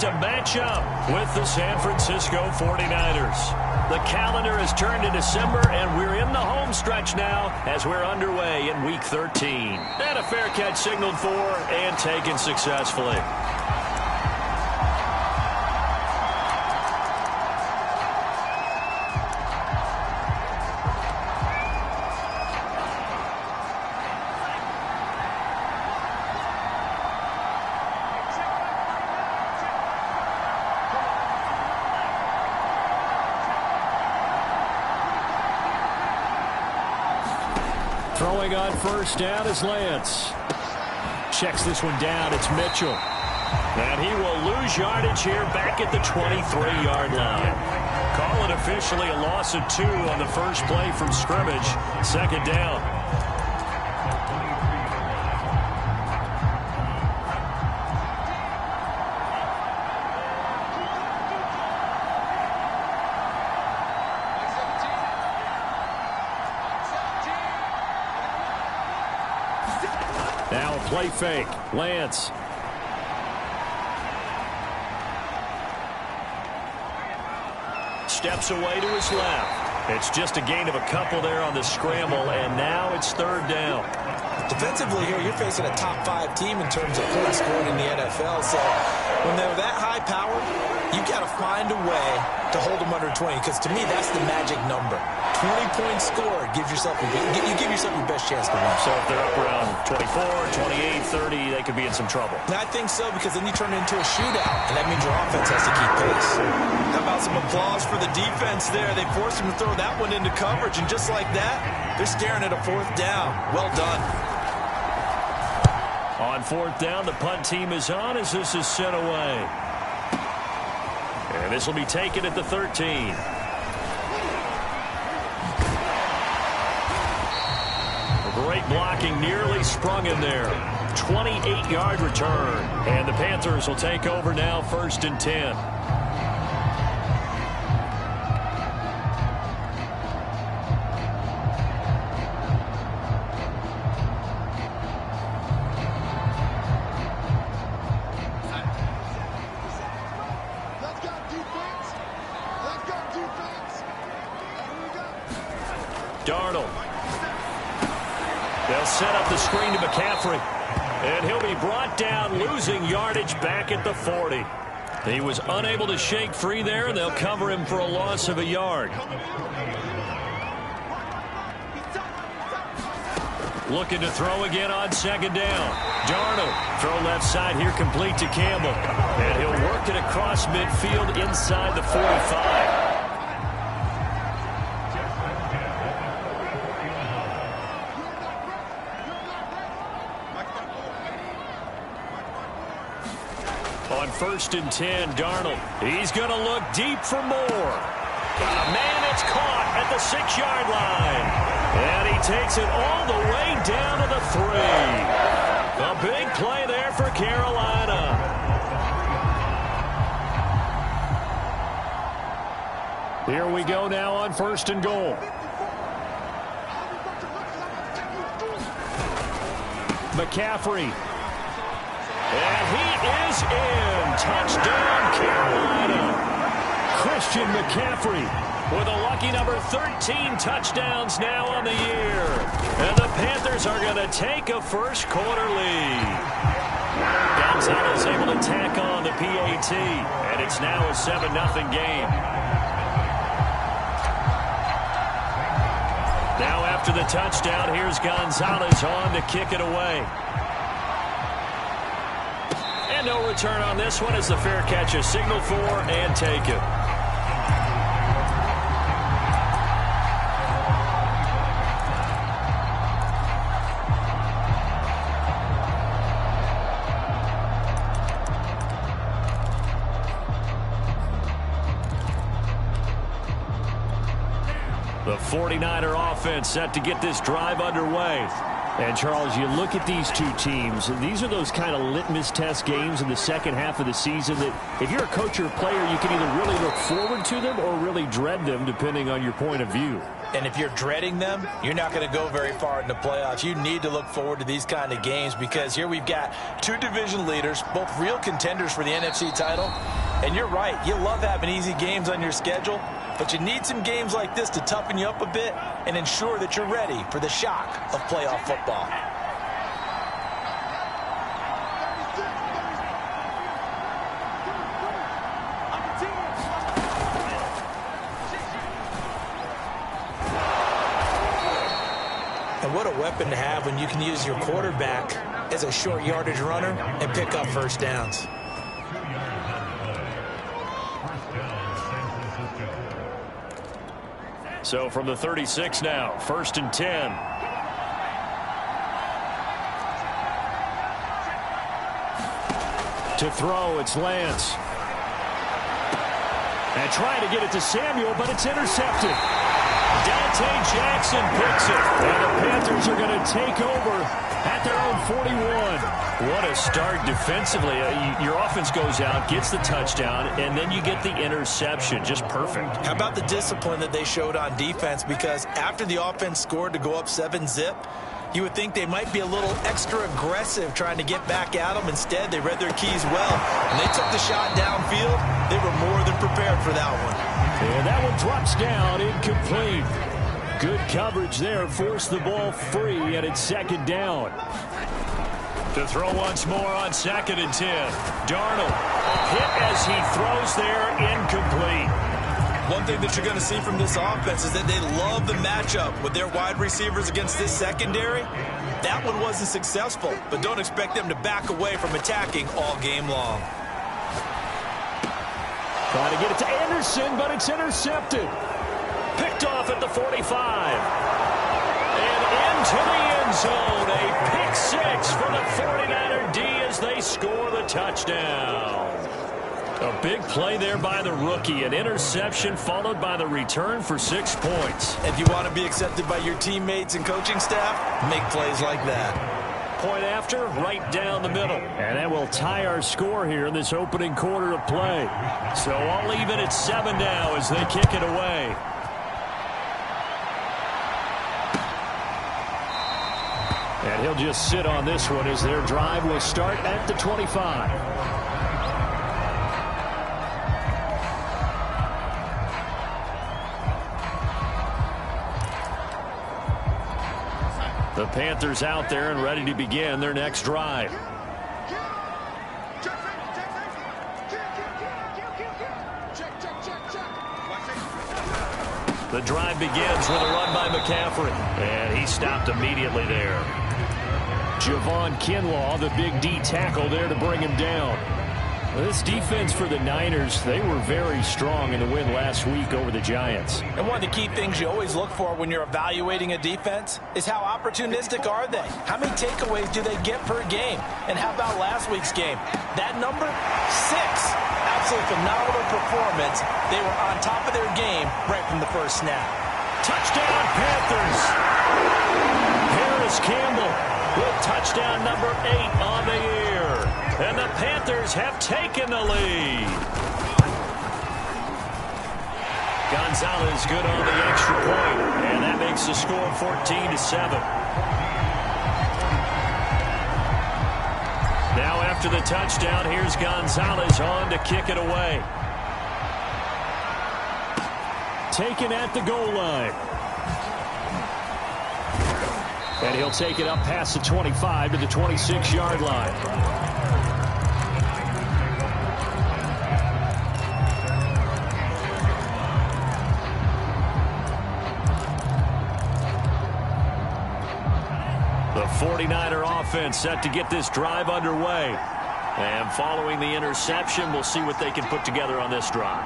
to match up with the San Francisco 49ers. The calendar has turned to December, and we're in the home stretch now as we're underway in Week 13. And a fair catch signaled for and taken successfully. Throwing on first down is Lance. Checks this one down. It's Mitchell. And he will lose yardage here back at the 23-yard line. Call it officially a loss of 2 on the first play from scrimmage. Second down. Now a play fake. Lance. Steps away to his left. It's just a gain of a couple there on the scramble, and now it's third down. Defensively here, you're facing a top 5 team in terms of points scored in the NFL. So when they're that high powered, you got to find a way to hold them under 20, because to me, that's the magic number. 20 points scored, you give yourself your best chance to win. So if they're up around 24, 28, 30, they could be in some trouble. And I think so, because then you turn it into a shootout, and that means your offense has to keep pace. How about some applause for the defense there? They forced him to throw that one into coverage, and just like that, they're staring at a fourth down. Well done. On fourth down, the punt team is on as this is sent away. And this will be taken at the 13. Great blocking, nearly sprung in there. 28-yard return. And the Panthers will take over now, 1st and 10. Darnold. They'll set up the screen to McCaffrey. And he'll be brought down, losing yardage back at the 40. He was unable to shake free there, and they'll cover him for a loss of a yard. Looking to throw again on second down. Darnold. Throw left side here, complete to Campbell. And he'll work it across midfield inside the 45. On 1st and 10, Darnold. He's going to look deep for more. Man, it's caught at the 6-yard line. And he takes it all the way down to the 3. A big play there for Carolina. Here we go now on 1st and goal. McCaffrey. And he is in. Touchdown, Carolina. Christian McCaffrey with a lucky number 13 touchdowns now on the year. And the Panthers are going to take a first-quarter lead. Gonzalez able to tack on the PAT. And it's now a 7-0 game. Now after the touchdown, here's Gonzalez on to kick it away. And no return on this one as the fair catch is signaled for and taken. The 49er offense set to get this drive underway. And, Charles, you look at these two teams, and these are those kind of litmus test games in the second half of the season that if you're a coach or a player, you can either really look forward to them or really dread them, depending on your point of view. And if you're dreading them, you're not going to go very far in the playoffs. You need to look forward to these kind of games because here we've got two division leaders, both real contenders for the NFC title. And you're right, you love having easy games on your schedule, but you need some games like this to toughen you up a bit and ensure that you're ready for the shock of playoff football. And what a weapon to have when you can use your quarterback as a short yardage runner and pick up first downs. So from the 36 now, 1st and 10. To throw, it's Lance. And trying to get it to Samuel, but it's intercepted. Dante Jackson picks it. And the Panthers are going to take over at their own 41. What a start defensively. Your offense goes out, gets the touchdown, and then you get the interception. Just perfect. How about the discipline that they showed on defense? Because after the offense scored to go up 7-zip, you would think they might be a little extra aggressive trying to get back at them. Instead, they read their keys well, and they took the shot downfield. They were more than prepared for that one. And that one drops down, incomplete. Good coverage there, forced the ball free, and it's 2nd down. To throw once more on 2nd and 10. Darnold hit as he throws there, incomplete. One thing that you're going to see from this offense is that they love the matchup with their wide receivers against this secondary. That one wasn't successful, but don't expect them to back away from attacking all game long. Trying to get it to Anderson, but it's intercepted. Picked off at the 45. And into the end zone. A pick 6 for the 49er D as they score the touchdown. A big play there by the rookie. An interception followed by the return for 6 points. If you want to be accepted by your teammates and coaching staff, make plays like that. Point after, right down the middle. And that will tie our score here in this opening quarter of play. So I'll leave it at 7 now as they kick it away. And he'll just sit on this one as their drive will start at the 25. The Panthers out there and ready to begin their next drive. The drive begins with a run by McCaffrey. And he stopped immediately there. Javon Kinlaw, the big D tackle there to bring him down. This defense for the Niners, they were very strong in the win last week over the Giants. And one of the key things you always look for when you're evaluating a defense is how opportunistic are they? How many takeaways do they get per game? And how about last week's game? That number, 6. Absolutely phenomenal performance. They were on top of their game right from the first snap. Touchdown, Panthers! Harris Campbell with touchdown number 8 on the year. And the Panthers have taken the lead. Gonzalez good on the extra point. And that makes the score 14-7. Now after the touchdown, here's Gonzalez on to kick it away. Taken at the goal line. And he'll take it up past the 25 to the 26-yard line. The 49er offense set to get this drive underway. And following the interception, we'll see what they can put together on this drive.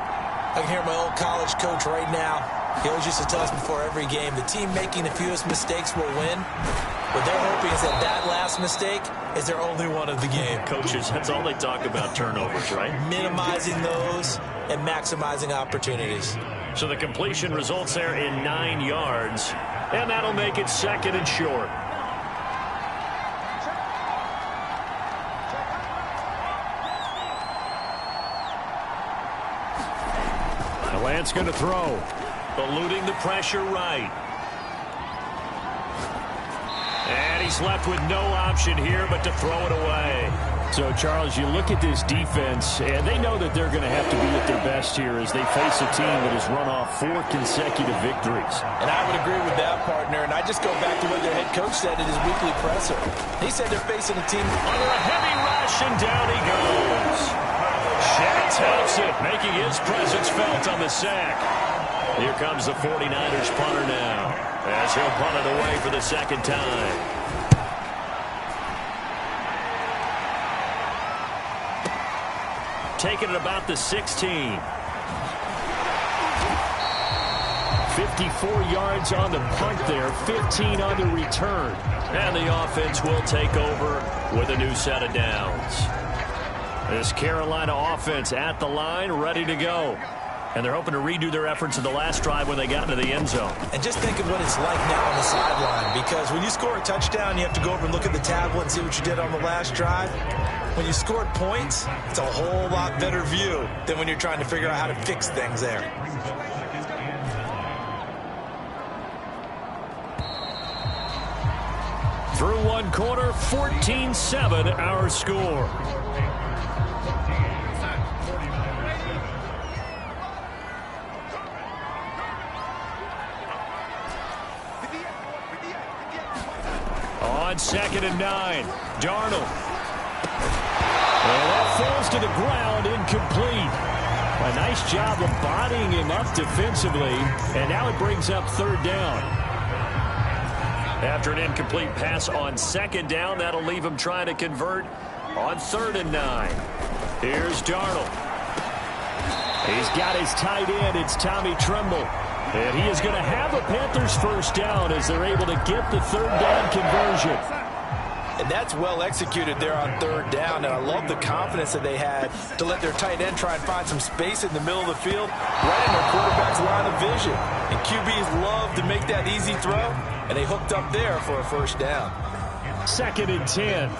I can hear my old college coach right now. He always used to tell us before every game, the team making the fewest mistakes will win. What they're hoping is that that last mistake is their only one of the game. Coaches, that's all they talk about, turnovers, right? Minimizing those and maximizing opportunities. So the completion results there in 9 yards. And that'll make it 2nd and short. Lance going to throw. eluding the pressure right. And he's left with no option here but to throw it away. So, Charles, you look at this defense, and they know that they're going to have to be at their best here as they face a team that has run off 4 consecutive victories. And I would agree with that, partner. And I just go back to what their head coach said in his weekly presser. He said they're facing a team under a heavy rush, and down he goes. Shaq Thompson making his presence felt on the sack. Here comes the 49ers punter now, as he'll punt it away for the second time. Taking it about the 16. 54 yards on the punt there, 15 on the return. And the offense will take over with a new set of downs. This Carolina offense at the line, ready to go. And they're hoping to redo their efforts in the last drive when they got into the end zone. And just think of what it's like now on the sideline, because when you score a touchdown, you have to go over and look at the tablet and see what you did on the last drive. When you scored points, it's a whole lot better view than when you're trying to figure out how to fix things there. Through one quarter, 14-7 our score. On 2nd and 9, Darnold. And that falls to the ground, incomplete. A nice job of bodying him up defensively, and now it brings up 3rd down. After an incomplete pass on 2nd down, that'll leave him trying to convert on 3rd and 9. Here's Darnold. He's got his tight end. It's Tommy Tremble. And he is going to have a Panthers 1st down as they're able to get the 3rd down conversion. And that's well executed there on 3rd down. And I love the confidence that they had to let their tight end try and find some space in the middle of the field, right in their quarterback's line of vision. And QBs love to make that easy throw, and they hooked up there for a 1st down. 2nd and 10.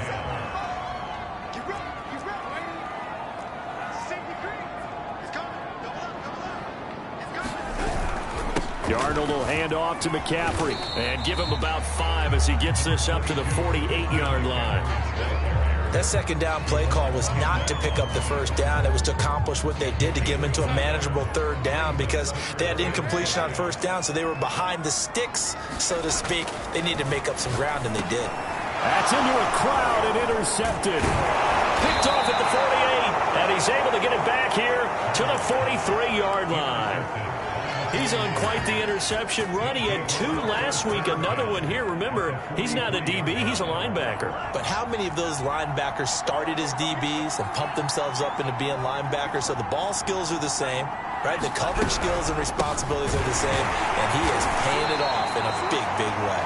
Darnold will hand off to McCaffrey and give him about 5 as he gets this up to the 48-yard line. That 2nd down play call was not to pick up the 1st down. It was to accomplish what they did to get them into a manageable 3rd down because they had incompletion on 1st down, so they were behind the sticks, so to speak. They needed to make up some ground, and they did. That's into a crowd and intercepted. Picked off at the 48, and he's able to get it back here to the 43-yard line. He's on quite the interception run. He had 2 last week, another one here. Remember, he's not a DB, he's a linebacker. But how many of those linebackers started as DBs and pumped themselves up into being linebackers? So the ball skills are the same, right? The coverage skills and responsibilities are the same, and he is paying it off in a big, big way.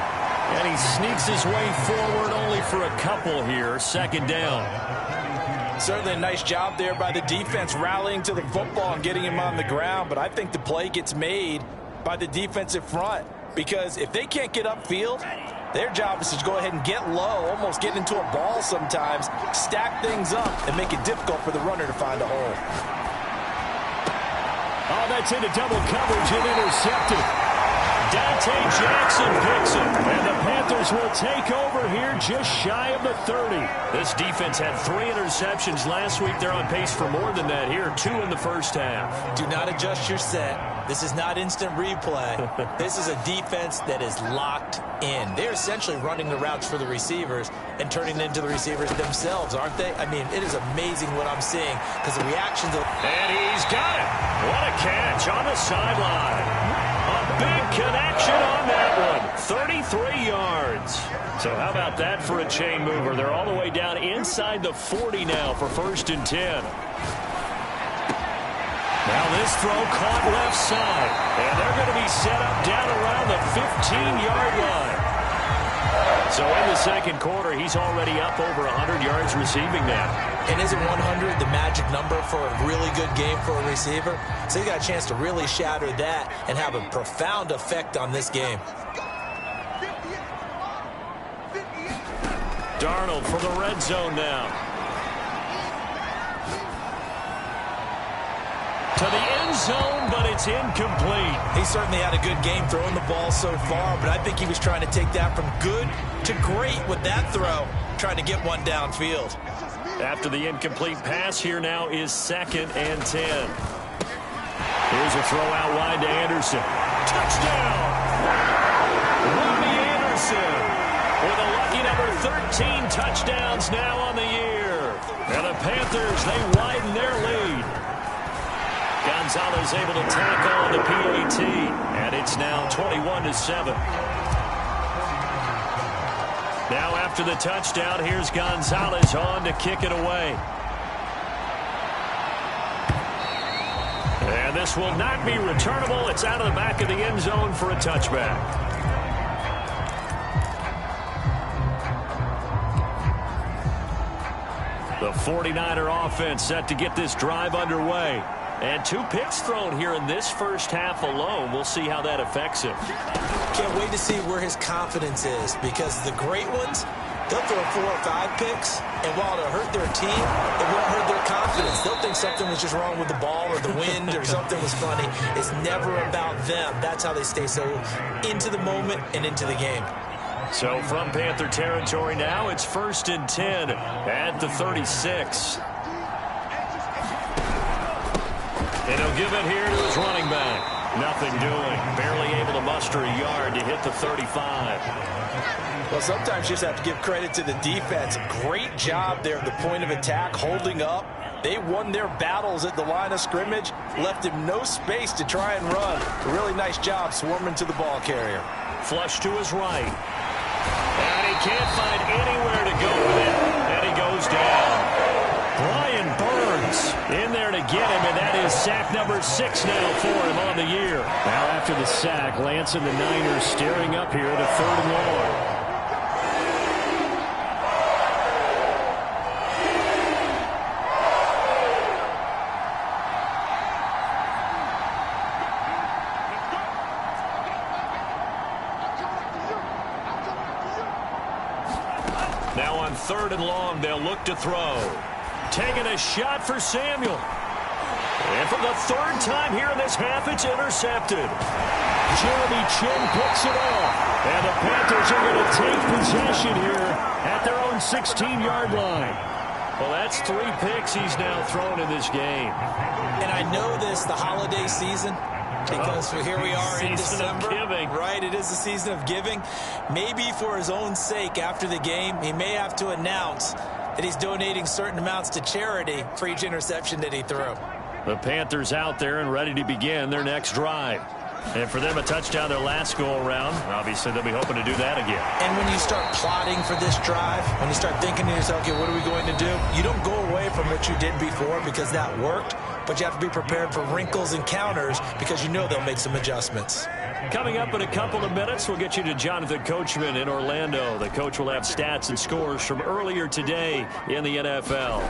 And he sneaks his way forward only for a couple here, 2nd down. Certainly a nice job there by the defense rallying to the football and getting him on the ground, but I think the play gets made by the defensive front because if they can't get upfield, their job is to go ahead and get low, almost get into a ball sometimes, stack things up, and make it difficult for the runner to find a hole. Oh, that's into double coverage and intercepted. Dante Jackson picks it, and the Panthers will take over here just shy of the 30. This defense had 3 interceptions last week. They're on pace for more than that here, 2 in the 1st half. Do not adjust your set. This is not instant replay. This is a defense that is locked in. They're essentially running the routes for the receivers and turning it into the receivers themselves, aren't they? I mean, it is amazing what I'm seeing because the reactions of... And he's got it. What a catch on the sideline. A big connection on that one. 33 yards. So how about that for a chain mover? They're all the way down inside the 40 now for 1st and 10. Now this throw caught left side. And they're going to be set up down around the 15-yard line. So in the 2nd quarter, he's already up over 100 yards receiving now. And isn't 100 the magic number for a really good game for a receiver? So he got a chance to really shatter that and have a profound effect on this game. Darnold from the red zone now. To the end end zone, but it's incomplete. He certainly had a good game throwing the ball so far, but I think he was trying to take that from good to great with that throw, trying to get one downfield. After the incomplete pass, here now is 2nd and 10. Here's a throw out wide to Anderson. Touchdown! Robbie Anderson with a lucky number 13 touchdowns now on the year. And the Panthers, they widen their lead. Gonzalez able to tackle on the PAT, and it's now 21-7. Now after the touchdown, here's Gonzalez on to kick it away. And this will not be returnable. It's out of the back of the end zone for a touchback. The 49er offense set to get this drive underway. And 2 picks thrown here in this first half alone. We'll see how that affects him. Can't wait to see where his confidence is, because the great ones, they'll throw 4 or 5 picks, and while it'll hurt their team, it won't hurt their confidence. They'll think something was just wrong with the ball or the wind or something was funny. It's never about them. That's how they stay so into the moment and into the game. So from Panther territory now, it's 1st and 10 at the 36. And he'll give it here to his running back. Nothing doing. Barely able to muster a yard to hit the 35. Well, sometimes you just have to give credit to the defense. Great job there at the point of attack, holding up. They won their battles at the line of scrimmage, left him no space to try and run. A really nice job swarming to the ball carrier. Flush to his right. And he can't find anywhere to go with it. And he goes down. Brian Burns in there to get him, and that is sack number 6 now for him on the year. Now after the sack, Lance and the Niners staring up here at a 3rd and long. Now on 3rd and long, they'll look to throw. Taking a shot for Samuel. And for the 3rd time here in this half, it's intercepted. Jeremy Chin picks it off. And the Panthers are going to take possession here at their own 16-yard line. Well, that's 3 picks he's now thrown in this game. And I know this, the holiday season, because here we are in December. Right, it is the season of giving. Maybe for his own sake after the game, he may have to announce that he's donating certain amounts to charity for each interception that he threw. The Panthers out there and ready to begin their next drive. And for them, a touchdown their last go-around. Obviously, they'll be hoping to do that again. And when you start plotting for this drive, when you start thinking to yourself, okay, what are we going to do? You don't go away from what you did before because that worked, but you have to be prepared for wrinkles and counters because you know they'll make some adjustments. Coming up in a couple of minutes, we'll get you to Jonathan Coachman in Orlando. The coach will have stats and scores from earlier today in the NFL.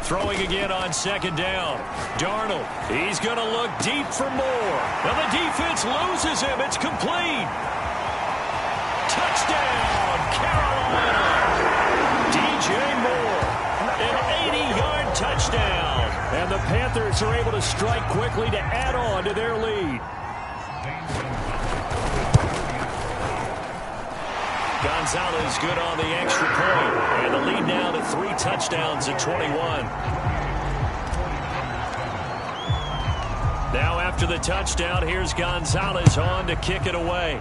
Throwing again on 2nd down. Darnold, he's going to look deep for more. Well, the defense loses him. It's complete. Touchdown, Carolina. DJ Moore, an 80-yard touchdown. And the Panthers are able to strike quickly to add on to their lead. Gonzalez good on the extra point. And the lead now to 3 touchdowns at 21. Now after the touchdown, here's Gonzalez on to kick it away.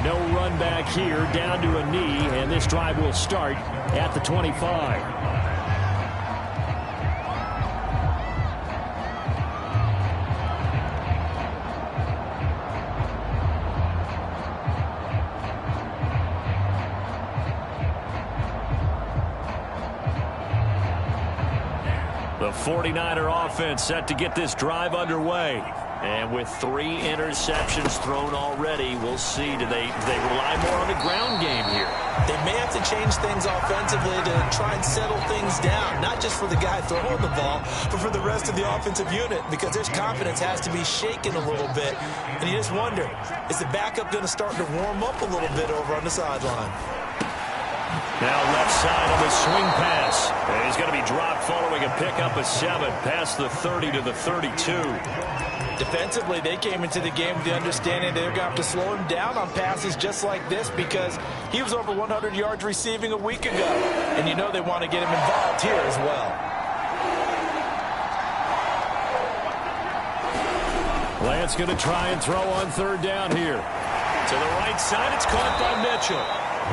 No run back here, down to a knee, and this drive will start at the 25. The 49er offense set to get this drive underway. And with 3 interceptions thrown already, we'll see. Do they rely more on the ground game here? They may have to change things offensively to try and settle things down, not just for the guy throwing the ball, but for the rest of the offensive unit, because their confidence has to be shaken a little bit. And you just wonder, is the backup going to start to warm up a little bit over on the sideline? Now left side of the swing pass. loss. And he's going to be dropped following a pickup of 7 past the 30 to the 32. Defensively, they came into the game with the understanding they're going to have to slow him down on passes just like this because he was over 100 yards receiving a week ago. And you know they want to get him involved here as well. Lance going to try and throw on 3rd down here. To the right side, it's caught by Mitchell.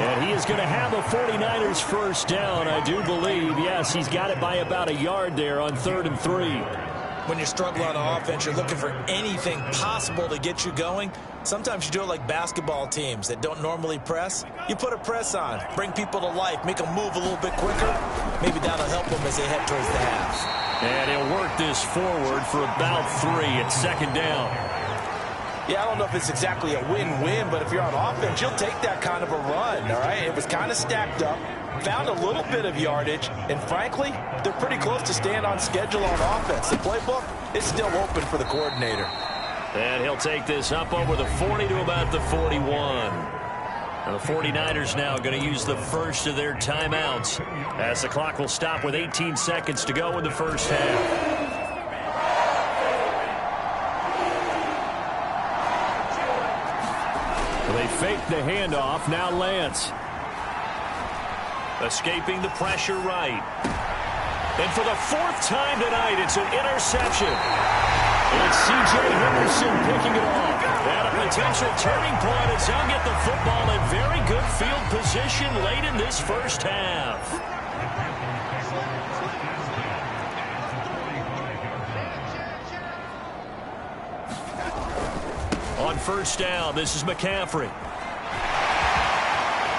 And he is going to have a 49ers first down, I do believe. Yes, he's got it by about a yard there on 3rd and 3. When you're struggling on offense, you're looking for anything possible to get you going. Sometimes you do it like basketball teams that don't normally press. You put a press on, bring people to life, make them move a little bit quicker. Maybe that'll help them as they head towards the half. And he'll work this forward for about 3 at 2nd down. Yeah, I don't know if it's exactly a win-win, but if you're on offense, you'll take that kind of a run, all right? It was kind of stacked up, found a little bit of yardage, and frankly, they're pretty close to staying on schedule on offense. The playbook is still open for the coordinator. And he'll take this up over the 40 to about the 41. The 49ers now going to use the first of their timeouts as the clock will stop with 18 seconds to go in the first half. They fake the handoff. Now Lance. Escaping the pressure right. And for the 4th time tonight, it's an interception. It's C.J. Henderson picking it off. And a potential turning point as he'll get the football in very good field position late in this first half. On 1st down, this is McCaffrey.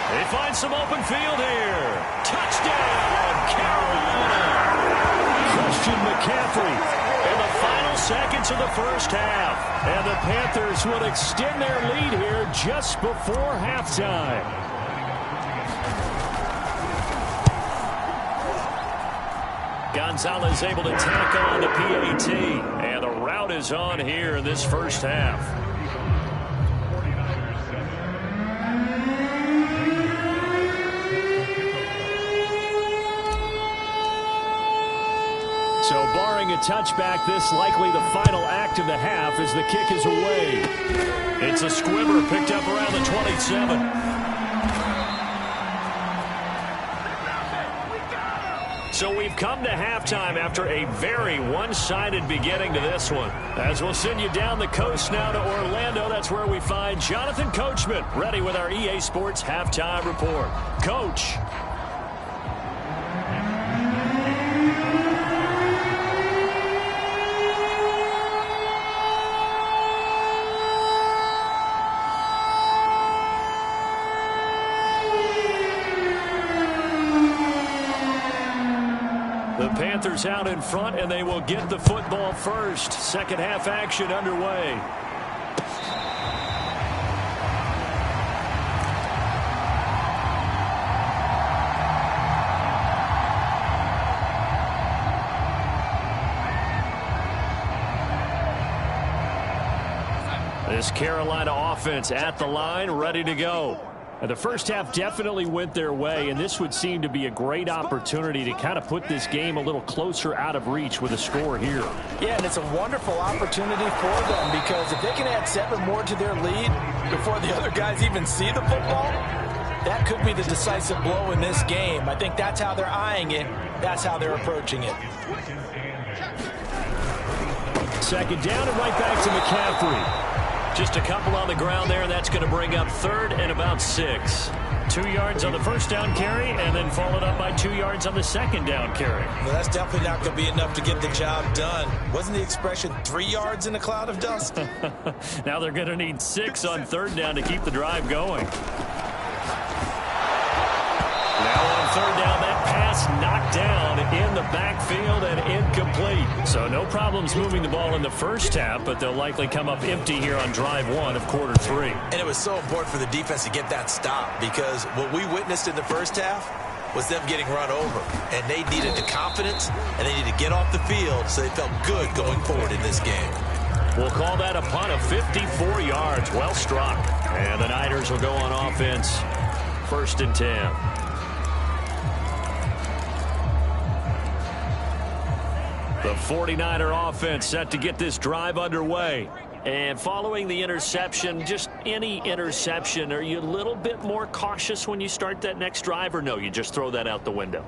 They find some open field here. Touchdown, Carolina! Christian McCaffrey in the final seconds of the first half. And the Panthers will extend their lead here just before halftime. Gonzalez able to tackle on the PAT. And the route is on here in this first half. So barring a touchback, this likely the final act of the half as the kick is away. It's a squibber picked up around the 27. So we've come to halftime after a very one-sided beginning to this one. As we'll send you down the coast now to Orlando, that's where we find Jonathan Coachman ready with our EA Sports Halftime Report. Coach. The Panthers out in front, and they will get the football first. Second half action underway. This Carolina offense at the line, ready to go. And the first half definitely went their way, and this would seem to be a great opportunity to kind of put this game a little closer out of reach with a score here. Yeah, and it's a wonderful opportunity for them because if they can add 7 more to their lead before the other guys even see the football, that could be the decisive blow in this game. I think that's how they're eyeing it. That's how they're approaching it. Second down and right back to McCaffrey. Just a couple on the ground there, and that's going to bring up 3rd and about 6. 2 yards on the first down carry, and then followed up by 2 yards on the second down carry. Well, that's definitely not going to be enough to get the job done. Wasn't the expression 3 yards in a cloud of dust? Now they're going to need 6 on 3rd down to keep the drive going. Now on 3rd down, that pass knocked down in the backfield and incomplete. So no problems moving the ball in the first half, but they'll likely come up empty here on drive 1 of quarter 3. And it was so important for the defense to get that stop because what we witnessed in the first half was them getting run over. And they needed the confidence, and they needed to get off the field so they felt good going forward in this game. We'll call that a punt of 54 yards. Well struck. And the Niners will go on offense. 1st and 10. The 49er offense set to get this drive underway. And following the interception, just any interception, are you a little bit more cautious when you start that next drive, or no, you just throw that out the window?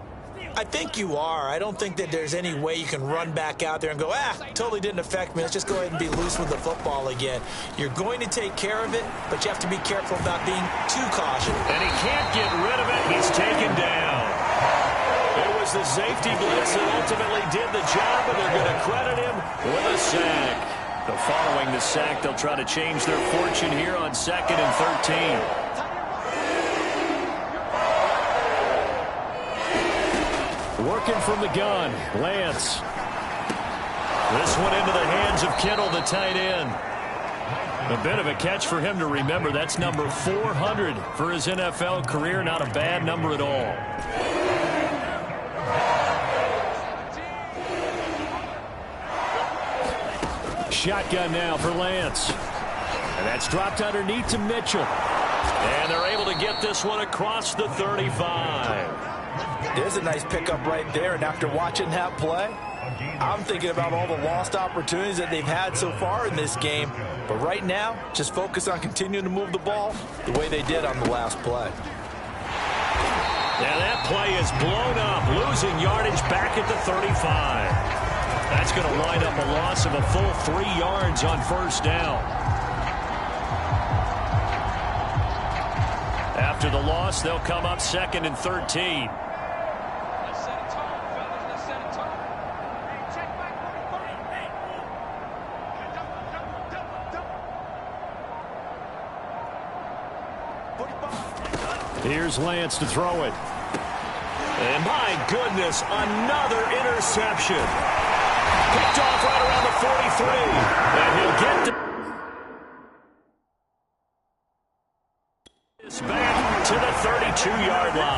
I think you are. I don't think that there's any way you can run back out there and go, totally didn't affect me. Let's just go ahead and be loose with the football again. You're going to take care of it, but you have to be careful about being too cautious. And he can't get rid of it. He's taken down. It was the safety blitz that ultimately did the job, and they're going to credit him with a sack. So following the sack, they'll try to change their fortune here on 2nd and 13. Working from the gun, Lance. This one into the hands of Kittle, the tight end. A bit of a catch for him to remember. That's number 400 for his NFL career. Not a bad number at all. Shotgun now for Lance. And that's dropped underneath to Mitchell. And they're able to get this one across the 35. There's a nice pickup right there, and after watching that play, I'm thinking about all the lost opportunities that they've had so far in this game. But right now, just focus on continuing to move the ball the way they did on the last play. Now that play is blown up, losing yardage back at the 35. That's going to wind up a loss of a full 3 yards on first down. After the loss, they'll come up 2nd and 13. Here's Lance to throw it. And my goodness, another interception. Picked off right around the 43. And he'll get this back to the 32-yard line.